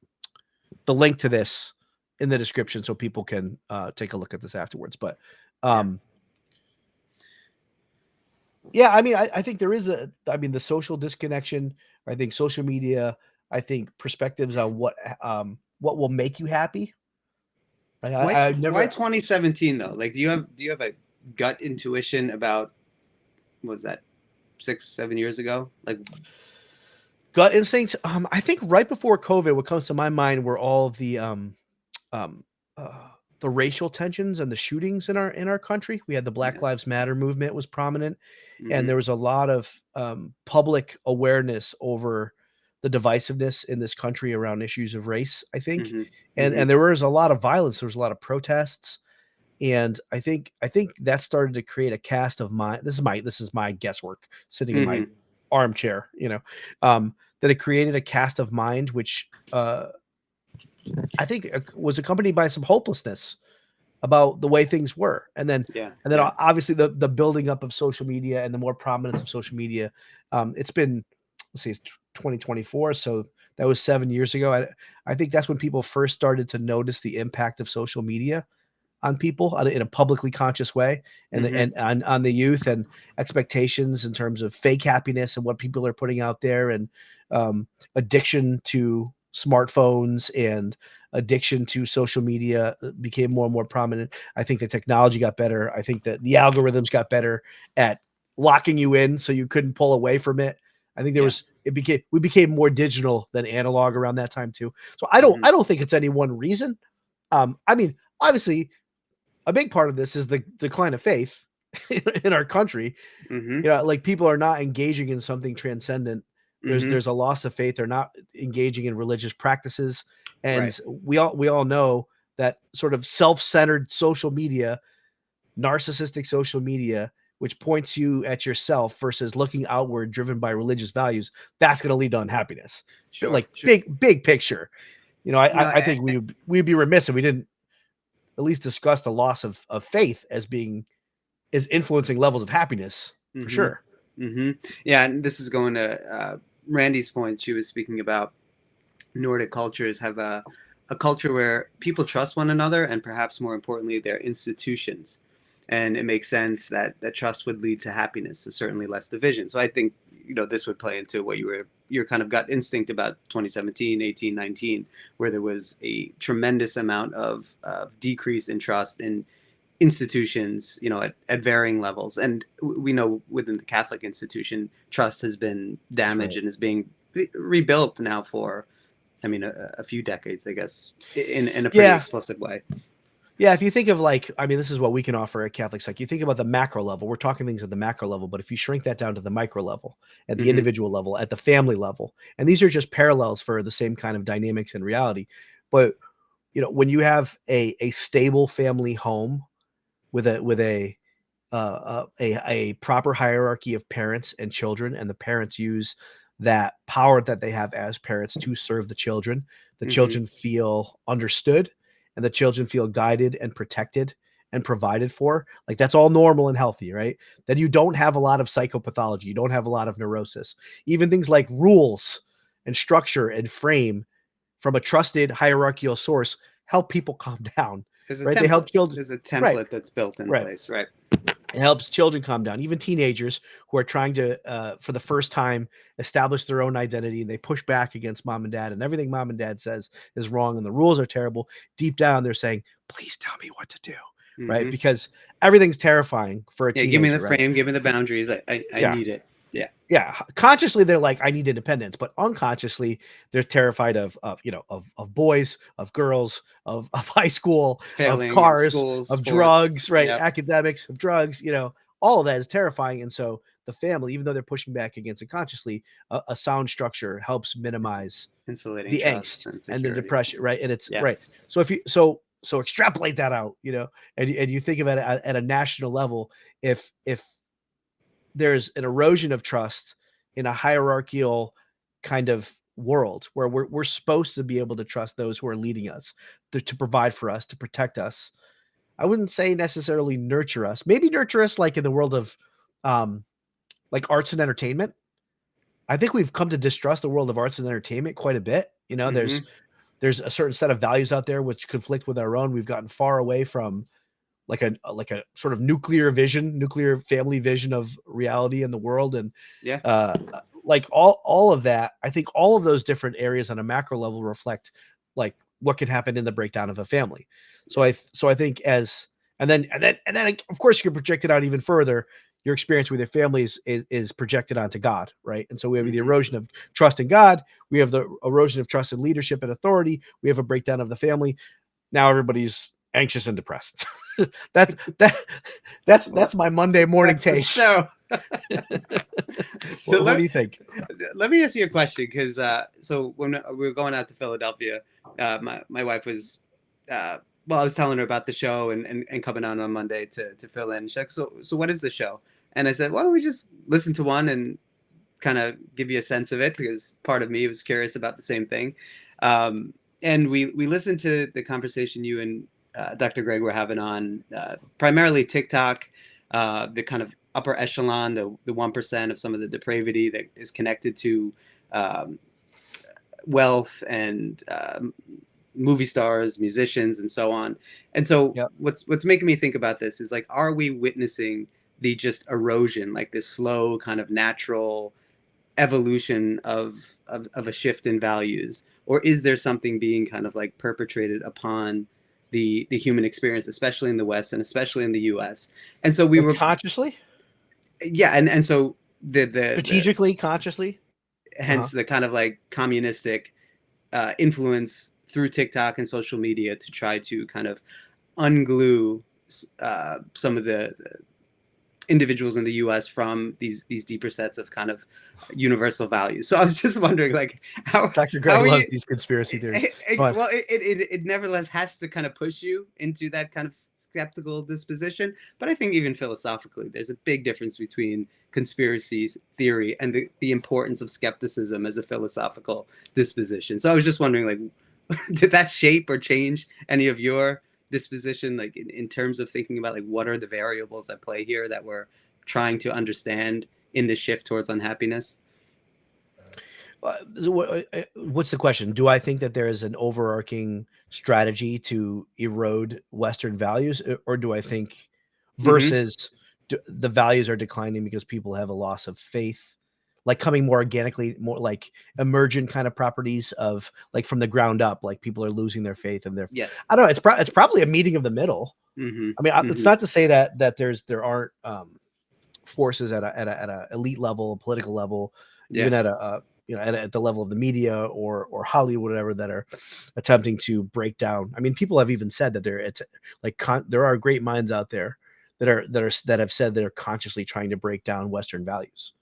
link to this in the description so people can take a look at this afterwards. But yeah, I mean, I think there is the social disconnection. I think social media. I think perspectives on what will make you happy. Why 2017 though? Like, do you have a gut intuition about, what was that, 6-7 years ago? Like, gut instincts. I think right before COVID, what comes to my mind were all of the racial tensions and the shootings in our country. We had the Black Lives Matter movement was prominent, and there was a lot of public awareness over the divisiveness in this country around issues of race, I think. And there was a lot of violence. There was a lot of protests. And I think that started to create a cast of mind. This is my guesswork sitting in my armchair, that it created a cast of mind, which I think was accompanied by some hopelessness about the way things were. And then obviously the building up of social media and the more prominence of social media. It's been, let's see, it's 2024. So that was 7 years ago. I think that's when people first started to notice the impact of social media on people in a publicly conscious way, and on the youth and expectations in terms of fake happiness and what people are putting out there, and addiction to smartphones and addiction to social media became more and more prominent. I think the technology got better. I think that the algorithms got better at locking you in so you couldn't pull away from it. I think we became more digital than analog around that time too. So I don't think it's any one reason. I mean, obviously a big part of this is the decline of faith in our country. Like people are not engaging in something transcendent. There's a loss of faith. They're not engaging in religious practices. And we all know that sort of self-centered social media, narcissistic social media, which points you at yourself versus looking outward, driven by religious values, that's going to lead to unhappiness. Big picture. I think we'd be remiss if we didn't at least discuss the loss of faith as influencing levels of happiness for sure. Yeah. And this is going to Randy's point. She was speaking about Nordic cultures have a culture where people trust one another, and perhaps more importantly, their institutions. And it makes sense that trust would lead to happiness, so certainly less division. So I think, this would play into what your kind of gut instinct about 2017, 18, 19, where there was a tremendous amount of decrease in trust in institutions, at varying levels. And we know within the Catholic institution, trust has been damaged and is being rebuilt now for, a few decades, I guess, in a pretty explicit way. Yeah, if you think of this is what we can offer at Catholic Psych. You think about the macro level. We're talking things at the macro level, but if you shrink that down to the micro level, at the individual level, at the family level, and these are just parallels for the same kind of dynamics in reality. But when you have a stable family home with a proper hierarchy of parents and children, and the parents use that power that they have as parents to serve the children children feel understood, and the children feel guided and protected and provided for, like that's all normal and healthy, right? Then you don't have a lot of psychopathology. You don't have a lot of neurosis. Even things like rules and structure and frame from a trusted hierarchical source help people calm down. There's a template that's built in place, right? It helps children calm down. Even teenagers who are trying to, for the first time, establish their own identity, and they push back against mom and dad, and everything mom and dad says is wrong, and the rules are terrible. Deep down, they're saying, "Please tell me what to do," right? Because everything's terrifying for a teenager. Give me the frame, give me the boundaries. I need it. Yeah. Consciously, they're like, I need independence, but unconsciously, they're terrified of boys, of girls, of high school, failing, of cars, school, of sports, drugs, right? Academics, of drugs. All of that is terrifying, and so the family, even though they're pushing back against it consciously, a sound structure helps minimize the angst and the depression, right? And it's right. So if you so extrapolate that out, and you think of it at a national level, if there's an erosion of trust in a hierarchical kind of world where we're supposed to be able to trust those who are leading us to provide for us, to protect us. I wouldn't say necessarily nurture us. Maybe nurture us like in the world of like arts and entertainment. I think we've come to distrust the world of arts and entertainment quite a bit. You know, Mm-hmm. there's a certain set of values out there which conflict with our own. We've gotten far away from like a sort of nuclear family vision of reality in the world, and Yeah. like all of that. I think all of those different areas on a macro level reflect like what can happen in the breakdown of a family. So I think and then of course you can project it out even further. Your experience with your family is projected onto God, right? And so we have the Mm-hmm. erosion of trust in God, we have the erosion of trust in leadership and authority, we have a breakdown of the family. Now everybody's anxious and depressed. that's that's my Monday morning That's the take. show. So What do you think? let me ask you a question, because so when we were going out to Philadelphia, my wife was well, I was telling her about the show and coming on Monday to fill in. She's like, so what is the show? And I said, why don't we just listen to one and kind of give you a sense of it, because part of me was curious about the same thing. And we listened to the conversation you and Dr. Greg were having on primarily TikTok, the kind of upper echelon, the 1% of some of the depravity that is connected to um, wealth and movie stars, musicians, and so on. And so Yep. what's making me think about this is like, are we witnessing the just erosion, like this slow kind of natural evolution of a shift in values, or is there something being kind of like perpetrated upon the human experience, especially in the West and especially in the US? And so we Like were, consciously, yeah, and so the strategically, consciously. Uh-huh. hence the kind of like communistic influence through TikTok and social media to try to kind of unglue some of the individuals in the U.S. from these deeper sets of kind of universal values. So I was just wondering, like, Dr. how Greg are you? loves these conspiracy theories. Go ahead. Well, it nevertheless has to kind of push you into that kind of skeptical disposition. But I think even philosophically, there's a big difference between conspiracy theory and the importance of skepticism as a philosophical disposition. So I was just wondering, like, did that shape or change any of your disposition, like in terms of thinking about like what are the variables at play here that we're trying to understand in the shift towards unhappiness? What's the question? Do I think that there is an overarching strategy to erode Western values, or do I think Mm-hmm. versus the values are declining because people have a loss of faith, like coming more organically, more like emergent kind of properties of like from the ground up, like people are losing their faith and their. Yes. I don't know. It's probably a meeting of the middle. Mm-hmm. I mean, it's Mm-hmm. not to say that there aren't forces at a elite level, political level, Yeah. even at a you know at the level of the media or Hollywood, whatever, that are attempting to break down. I mean, people have even said that it's like there are great minds out there that have said they're consciously trying to break down Western values.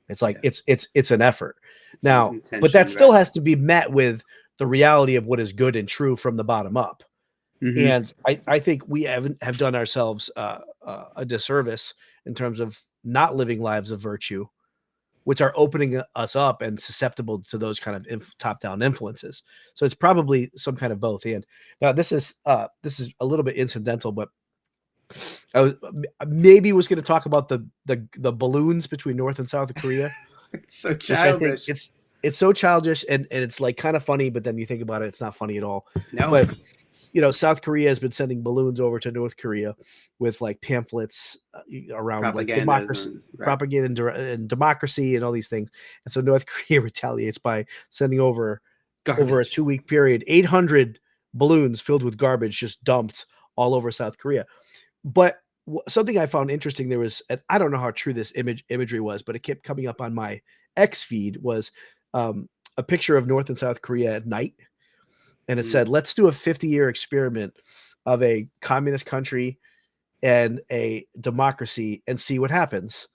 It's like Yeah. it's an effort It's an now, but that intention, still right? has to be met with the reality of what is good and true from the bottom up. Mm-hmm. And I think we have done ourselves a disservice in terms of not living lives of virtue, which are opening us up and susceptible to those kind of top-down influences. So it's probably some kind of both. And now this is a little bit incidental, but I was maybe was going to talk about the balloons between North and South Korea, It's so which I think childish. it's so childish and it's like kind of funny, but then you think about it, it's not funny at all. No. But South Korea has been sending balloons over to North Korea with like pamphlets around like Propagandas and right. propaganda and democracy and all these things. And so North Korea retaliates by sending over a Garbage. 2-week period 800 balloons filled with garbage just dumped all over South Korea. But something I found interesting, there was, and I don't know how true this imagery was, but it kept coming up on my X feed, was a picture of North and South Korea at night. And it said, let's do a 50-year experiment of a communist country and a democracy and see what happens.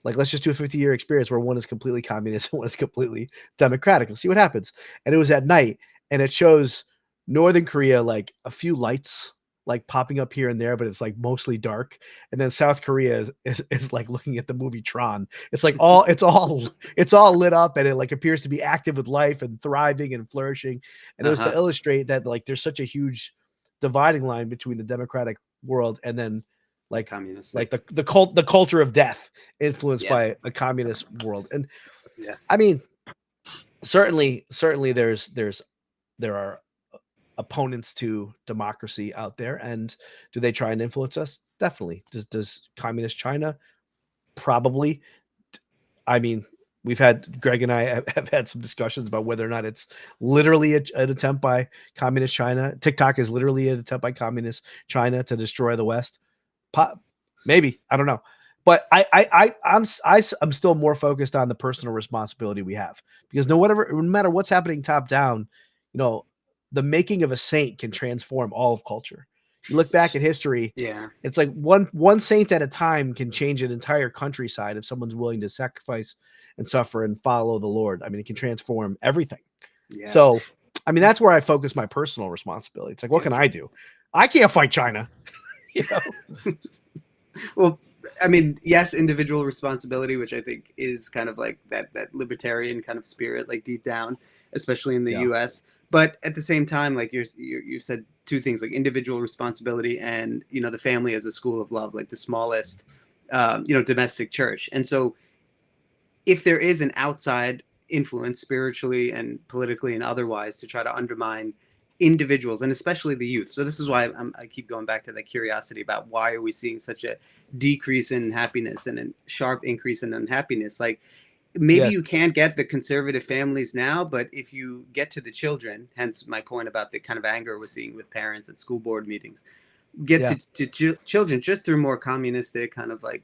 Like, let's just do a 50-year experience where one is completely communist and one is completely democratic. Let's see what happens. And it was at night, and it shows Northern Korea, like a few lights like popping up here and there, but it's like mostly dark. And then South Korea is like looking at the movie Tron. It's like it's all lit up, and it like appears to be active with life and thriving and flourishing. And it was to Uh-huh. illustrate that like there's such a huge dividing line between the democratic world, and then like Communist. the culture of death influenced Yeah. by a communist world. And Yeah. I mean, certainly there are opponents to democracy out there, and do they try and influence us? Definitely. Does communist China? Probably. I mean, Greg and I have had some discussions about whether or not it's literally an attempt by communist China. TikTok is literally an attempt by communist China to destroy the West. Maybe, I don't know, but I'm still more focused on the personal responsibility we have, because no matter what's happening top down, the making of a saint can transform all of culture. You look back at history, Yeah. it's like one saint at a time can change an entire countryside if someone's willing to sacrifice and suffer and follow the Lord. I mean, it can transform everything. Yeah. So, I mean, that's where I focus my personal responsibility. It's like, what can I do? I can't fight China. Well, I mean, yes, individual responsibility, which I think is kind of like that libertarian kind of spirit, like deep down, especially in the U.S. But at the same time, like you said two things, like individual responsibility and the family as a school of love, like the smallest domestic church. And so, if there is an outside influence spiritually and politically and otherwise to try to undermine individuals, and especially the youth. So this is why I keep going back to that curiosity about why are we seeing such a decrease in happiness and a sharp increase in unhappiness. Like, maybe you can't get the conservative families now, but if you get to the children, hence my point about the kind of anger we're seeing with parents at school board meetings, get to children just through more communistic kind of like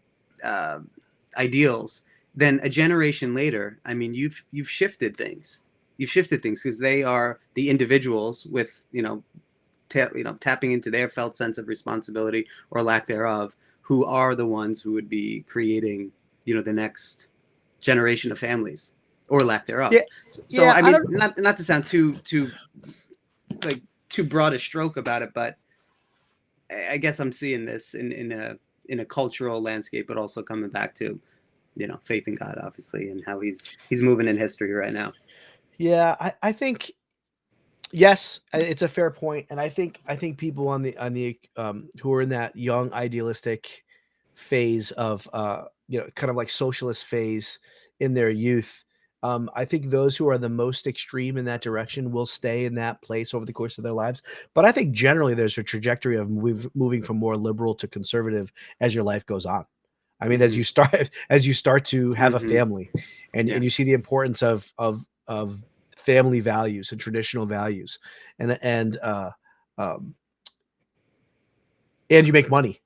ideals, then a generation later, I mean, you've shifted things. You've shifted things because they are the individuals with, tapping into their felt sense of responsibility or lack thereof, who are the ones who would be creating, the next generation of families or lack thereof. So I mean, not to sound too broad a stroke about it, but I guess I'm seeing this in a cultural landscape, but also coming back to, faith in God, obviously, and how he's moving in history right now. Yeah, I think yes, it's a fair point, and I think people on the who are in that young idealistic phase of kind of like socialist phase in their youth, I think those who are the most extreme in that direction will stay in that place over the course of their lives. But I think generally there's a trajectory of moving from more liberal to conservative as your life goes on. I mean, as you start to have a family, and you see the importance of family values and traditional values, and you make money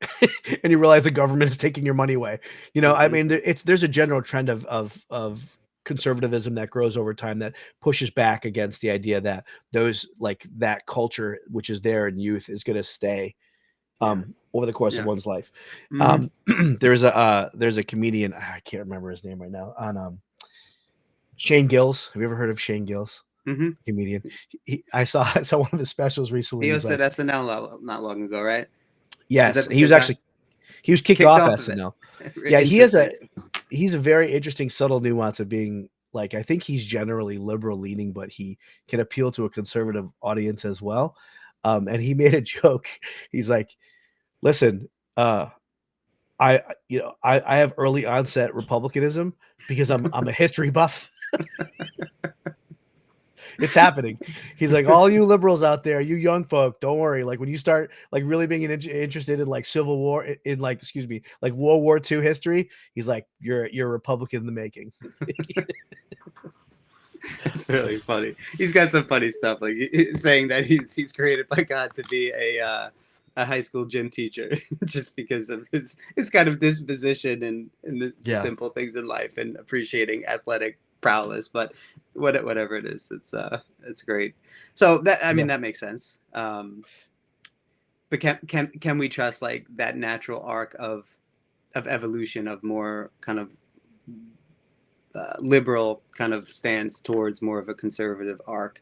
and you realize the government is taking your money away. I mean, there's a general trend of conservatism that grows over time that pushes back against the idea that that culture, which is there in youth, is going to stay over the course of one's life. There's a comedian, I can't remember his name right now, on Shane Gillis. Have you ever heard of Shane Gillis? Comedian. I saw one of his specials recently. He was at SNL not long ago, right? Yes, he was kicked off SNL. Yeah, he's a very interesting, subtle nuance of being like, I think he's generally liberal leaning, but he can appeal to a conservative audience as well. And he made a joke. He's like, listen, I have early onset Republicanism because I'm a history buff. It's happening. He's like, all you liberals out there, you young folk, don't worry. Like, when you start like really being interested in like Civil War, in like World War II history, he's like, you're a Republican in the making. It's really funny. He's got some funny stuff, like saying that he's created by God to be a high school gym teacher just because of his kind of disposition and the simple things in life and appreciating athletic prowess. But whatever it is, it's great. So that, I mean, that makes sense. But can we trust like that natural arc of evolution of more kind of liberal kind of stance towards more of a conservative arc,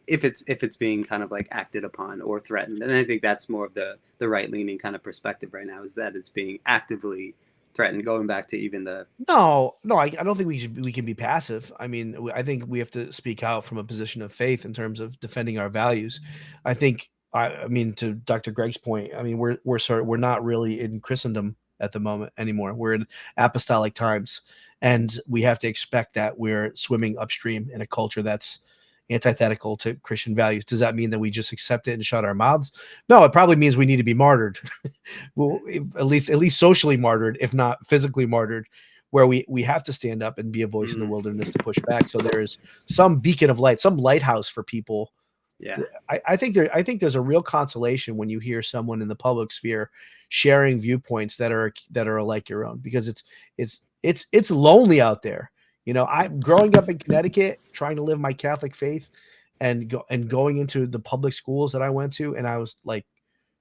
if it's being kind of like acted upon or threatened? And I think that's more of the right leaning kind of perspective right now, is that it's being actively threatened, going back to even the I don't think we can be passive. I mean, I think we have to speak out from a position of faith in terms of defending our values. I think I mean, to Dr. Greg's point, I mean, we're not really in Christendom at the moment anymore. We're in apostolic times, and we have to expect that we're swimming upstream in a culture that's antithetical to Christian values. Does that mean that we just accept it and shut our mouths? No, it probably means we need to be martyred. Well, at least socially martyred, if not physically martyred, where we have to stand up and be a voice in the wilderness to push back. So there's some beacon of light, some lighthouse for people. Yeah. I think there's a real consolation when you hear someone in the public sphere sharing viewpoints that are like your own, because it's lonely out there. You know, I'm growing up in Connecticut, trying to live my Catholic faith, and going into the public schools that I went to, and I was like,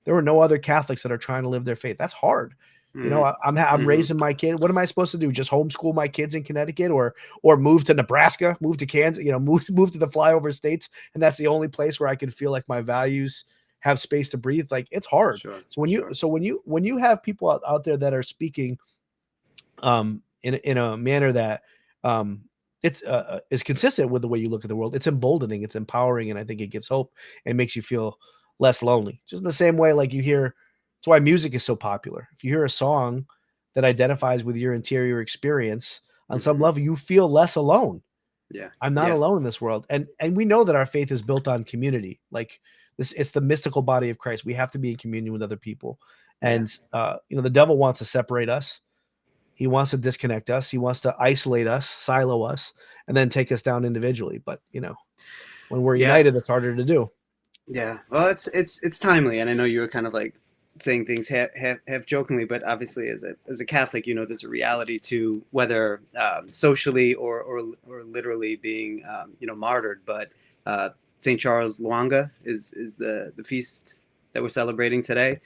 there were no other Catholics that are trying to live their faith. That's hard. You know, I'm raising my kid. What am I supposed to do? Just homeschool my kids in Connecticut, or move to Nebraska, move to Kansas, you know, move to the flyover states, and that's the only place where I can feel like my values have space to breathe. Like, it's hard. Sure, So when you have people out there that are speaking in a manner that it's is consistent with the way you look at the world, it's emboldening, it's empowering, and I think it gives hope and makes you feel less lonely. Just in the same way, like, you hear, that's why music is so popular. If you hear a song that identifies with your interior experience on some level, you feel less alone. Yeah. I'm not alone in this world. And we know that our faith is built on community. Like, this, it's the mystical body of Christ. We have to be in communion with other people. And you know, the devil wants to separate us. He wants to disconnect us. He wants to isolate us, silo us, and then take us down individually. But, you know, when we're united, it's harder to do. Yeah. Well, it's timely, and I know you were kind of like saying things half jokingly, but obviously as a Catholic, you know, there's a reality to whether socially or literally being you know, martyred. But St. Charles Luanga is the feast that we're celebrating today.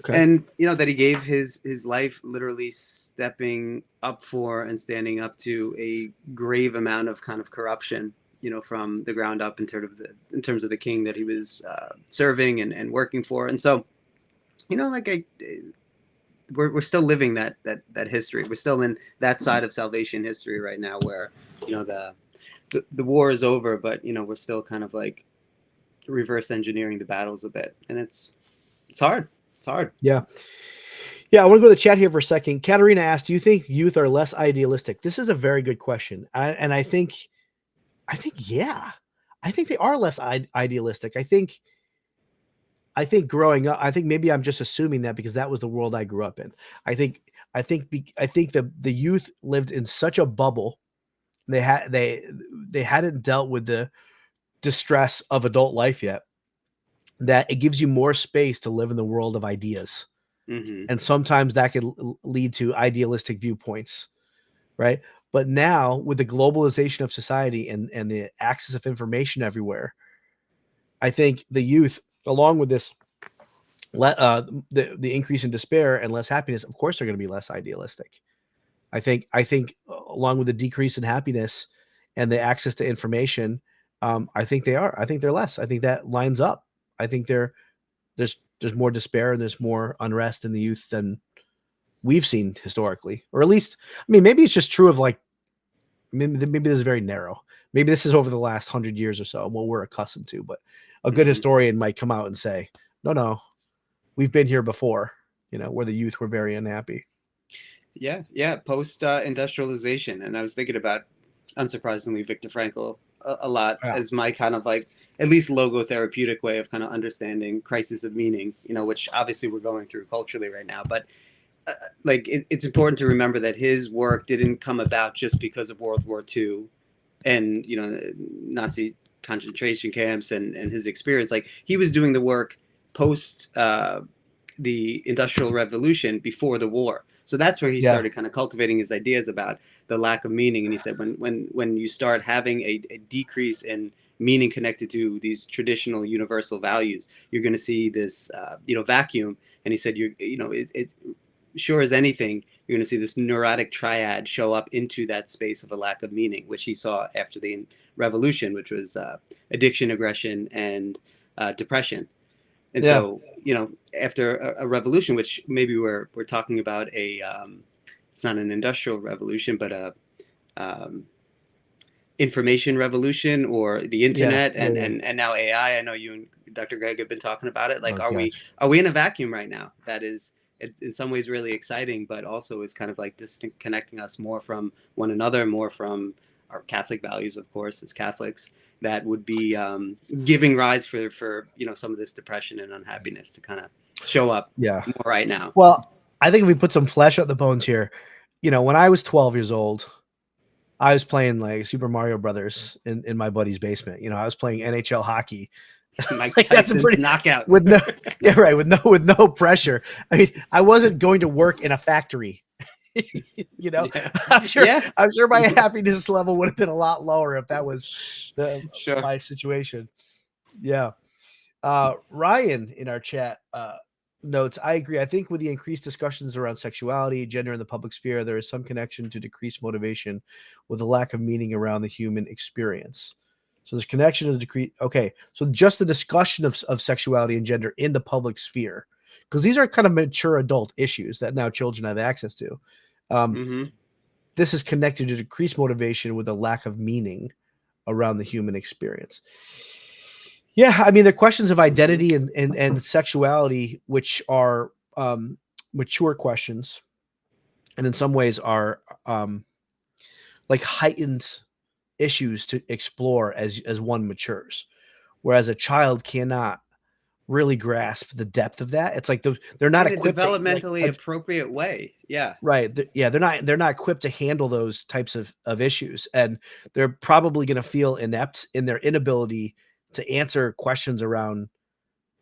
Okay. And you know that he gave his life literally stepping up for and standing up to a grave amount of kind of corruption, you know, from the ground up in terms of the king that he was serving and working for. And so, you know, like, we're still living that history. We're still in that side of salvation history right now, where, you know, the war is over, but, you know, we're still kind of like reverse engineering the battles a bit, and it's hard. It's hard. Yeah. Yeah, I want to go to the chat here for a second. Katerina asked, do you think youth are less idealistic? This is a very good question. And I think, yeah. I think they are less idealistic. I think growing up, I think maybe I'm just assuming that because that was the world I grew up in. I think the youth lived in such a bubble. They hadn't dealt with the distress of adult life yet, that it gives you more space to live in the world of ideas. And sometimes that could lead to idealistic viewpoints, right? But now, with the globalization of society and the access of information everywhere, I think the youth, along with this, the increase in despair and less happiness, of course, they're going to be less idealistic. I think along with the decrease in happiness and the access to information, I think they are. I think they're less. I think that lines up. I think there's more despair and there's more unrest in the youth than we've seen historically, or at least, I mean, maybe it's just true of, like, maybe this is very narrow. Maybe this is over the last 100 years or so, what we're accustomed to. But a good historian might come out and say, no, we've been here before, you know, where the youth were very unhappy. Yeah. Post industrialization, and I was thinking about, unsurprisingly, Viktor Frankl a lot as my kind of like at least logotherapeutic way of kind of understanding crisis of meaning, you know, which obviously we're going through culturally right now. But like, it's important to remember that his work didn't come about just because of World War II and, you know, Nazi concentration camps and his experience. Like, he was doing the work post the Industrial Revolution, before the war. So that's where he started kind of cultivating his ideas about the lack of meaning. And he said, when you start having a decrease in meaning connected to these traditional universal values, you're going to see this, you know, vacuum. And he said, it sure as anything, you're going to see this neurotic triad show up into that space of a lack of meaning, which he saw after the revolution, which was addiction, aggression, and depression. And so, you know, after a revolution, which maybe we're talking about it's not an industrial revolution, but information revolution or the internet and now AI. I know you and Dr. Greg have been talking about it. Like, are we in a vacuum right now? That is in some ways really exciting, but also is kind of like disconnecting us more from one another, more from our Catholic values, of course, as Catholics. That would be giving rise for some of this depression and unhappiness to kind of show up more right now. Well, I think if we put some flesh on the bones here, when I was 12 years old, I was playing like Super Mario Brothers in my buddy's basement. I was playing NHL hockey. Mike Tyson's knockout with no pressure. I mean, I wasn't going to work in a factory. I'm sure my happiness level would have been a lot lower if that was my situation. Yeah. Ryan in our chat notes, I agree. I think with the increased discussions around sexuality, gender in the public sphere, there is some connection to decreased motivation with a lack of meaning around the human experience. So there's connection to the decrease. Okay. So just the discussion of sexuality and gender in the public sphere, because these are kind of mature adult issues that now children have access to. This is connected to decreased motivation with a lack of meaning around the human experience. Yeah, I mean, the questions of identity and sexuality, which are mature questions, and in some ways are like heightened issues to explore as one matures, whereas a child cannot really grasp the depth of that. It's like they're not equipped in a developmentally appropriate way. Yeah, right. They're not equipped to handle those types of issues, and they're probably going to feel inept in their inability to answer questions around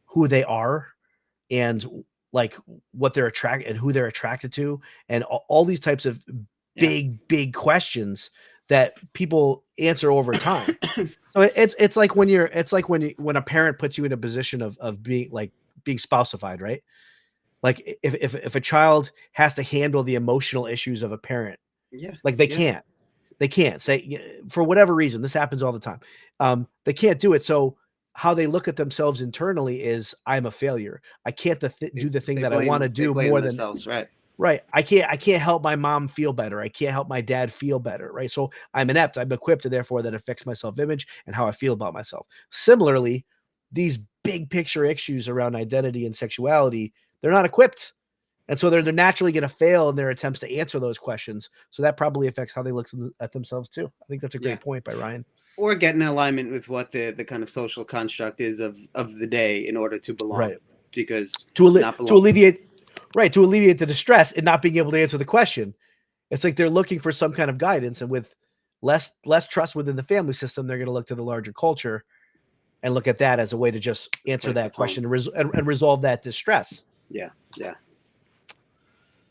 who they are and like what they're attracted and who they're attracted to, and all these types of big questions that people answer over time. So it's like when a parent puts you in a position of being spousified, right? Like if a child has to handle the emotional issues of a parent, like they can't say, for whatever reason, this happens all the time. They can't do it. So how they look at themselves internally is, I'm a failure. I can't do the thing that I want to do more than themselves. Right. I can't help my mom feel better. I can't help my dad feel better. Right. So I'm inept. I'm equipped, and therefore that affects my self-image and how I feel about myself. Similarly, these big picture issues around identity and sexuality, they're not equipped. And so they're naturally going to fail in their attempts to answer those questions. So that probably affects how they look at themselves too. I think that's a great point by Ryan. Or get in alignment with what the kind of social construct is of the day in order to belong. Right. Because to alleviate the distress and not being able to answer the question. It's like they're looking for some kind of guidance, and with less trust within the family system, they're going to look to the larger culture and look at that as a way to just answer that question and resolve that distress. Yeah.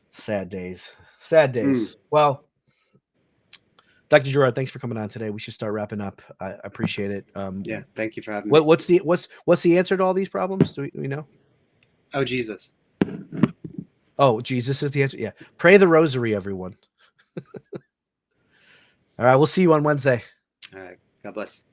Sad days. Well, Dr. Gerard, thanks for coming on today. We should start wrapping up. I appreciate it. Thank you for having me. What's the answer to all these problems? Do we know? Oh, Jesus. Oh, Jesus is the answer. Yeah. Pray the rosary, everyone. All right. We'll see you on Wednesday. All right. God bless.